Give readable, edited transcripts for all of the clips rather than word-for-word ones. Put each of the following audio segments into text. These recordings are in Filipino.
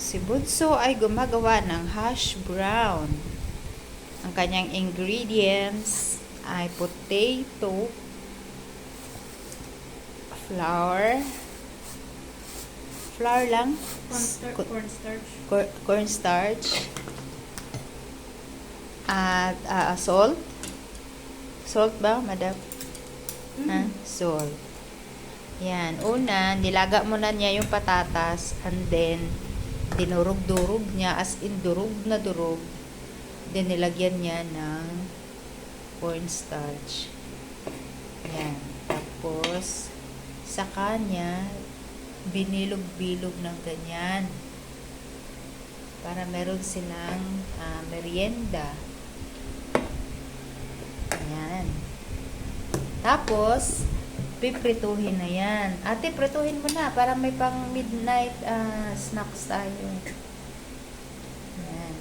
Si Bunso ay gumagawa ng hash brown. Ang kanyang ingredients ay potato, flour lang, cornstarch, at salt. Salt ba, madam? Salt. Yan. Una, nilaga muna niya yung patatas and then dinurog-durog niya as in durog na durog. Then nilagyan niya ng cornstarch. Yan. Tapos sa kanya binilog-bilog ng ganyan para meron silang merienda. Yan. Tapos piprituhin na yan. Ate, prituhin mo na para may pang midnight snacks tayo. Yan.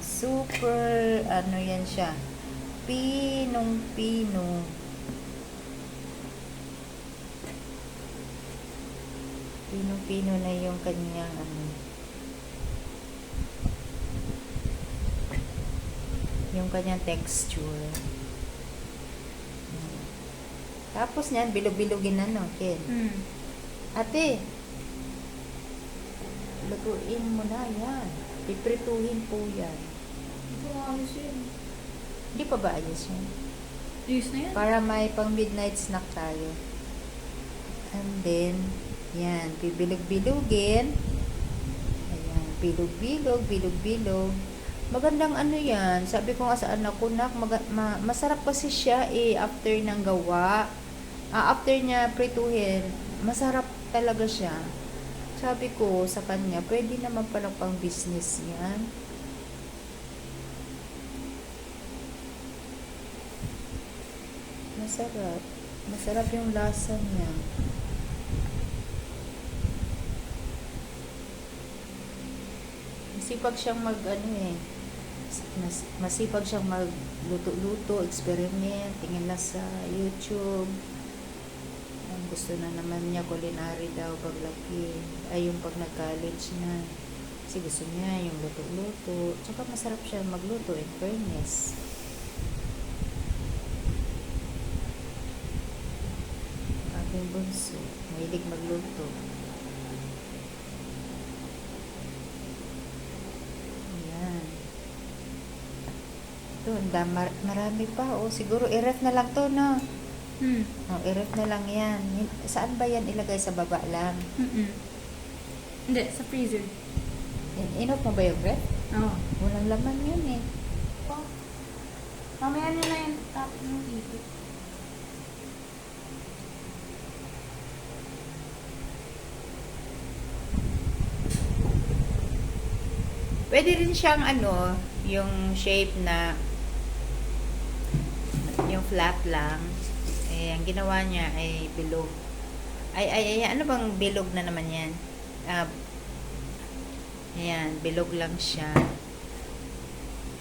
Super, ano yan siya? Pinong-pino. Pinong-pino na yung kanyang yung kanyang texture. Tapos niyan, bilog-bilogin na, no, Ken? Ate, lutuin mo na yan. Piprituhin po yan. Ito ayos yun. Hindi pa ba ayos yan? Ayos na yan? Para may pang midnight snack tayo. And then, yan, bibilog-bilogin. Ayan, bilog-bilog, bilog-bilog. Magandang ano yan. Sabi ko nga sa anak ko, masarap kasi siya after ng gawa. After niya prituhin, masarap talaga siya. Sabi ko sa kanya, pwede naman pala pang business yan. Masarap. Masarap yung lasa niya. Masipag siyang masipag siyang magluto-luto, experiment, tingin na sa YouTube. Gusto na naman niya culinary daw paglaki. Ay, yung pag nag-college na. Kasi gusto niya yung luto-luto. Tsaka masarap siya magluto, in fairness. Aking bunso, mahilig magluto. Ayan. Ito, marami pa. Siguro i-ref na lang to, no? I-ref na lang yan. Saan ba yan ilagay? Sa baba lang? Hindi, sa freezer. Inoff mo ba yung ref? Oo. Walang laman yun eh. Mamaya nyo na yung top ng dito. Pwede rin siyang yung shape na yung flat lang. Ang ginawa niya ay bilog. Ay, ano bang bilog na naman yan? Ayan, bilog lang siya.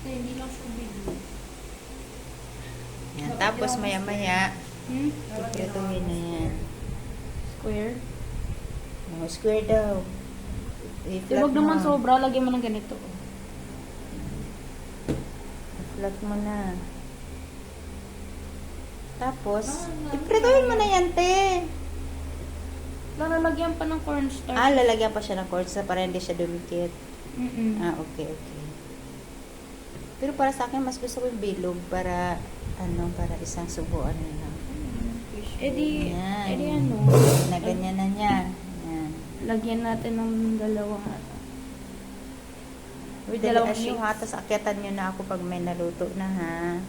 Hindi lang siya bilog. Ayan, tapos maya-maya, tutuhin na yan. Square? Square daw. Huwag naman sobra, lagyan mo ng ganito. Flat mo na. Tapos, iprituhin mo na yan, te. Lalagyan pa ng cornstarch. Lalagyan pa siya ng cornstarch para hindi siya dumikit. Okay. Pero para sa akin, mas gusto ko yung bilog para, para isang subuan na lang. Na ganyan na niya. Yan. Lagyan natin ng dalawang Dalawang nyo ha, tapos akyatan nyo na ako pag may naluto na ha.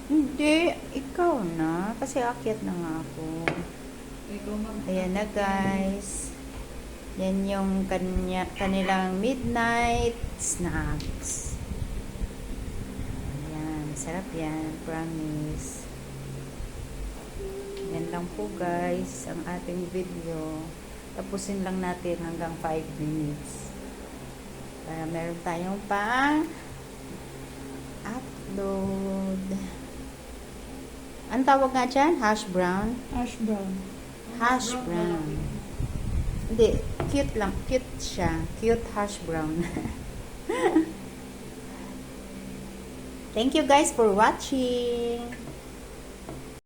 Hindi, ikaw na. Kasi akyat na nga ako. Ayan na guys. Yan yung kanilang midnight snacks. Ayan, sarap yan. Promise. Yan lang po guys ang ating video. Tapusin lang natin hanggang 5 minutes. Para meron tayong pang upload. Ang tawag nga dyan? Hash brown? Hash brown. Hash brown. Hindi, cute lang. Cute siya. Cute hash brown. Thank you guys for watching.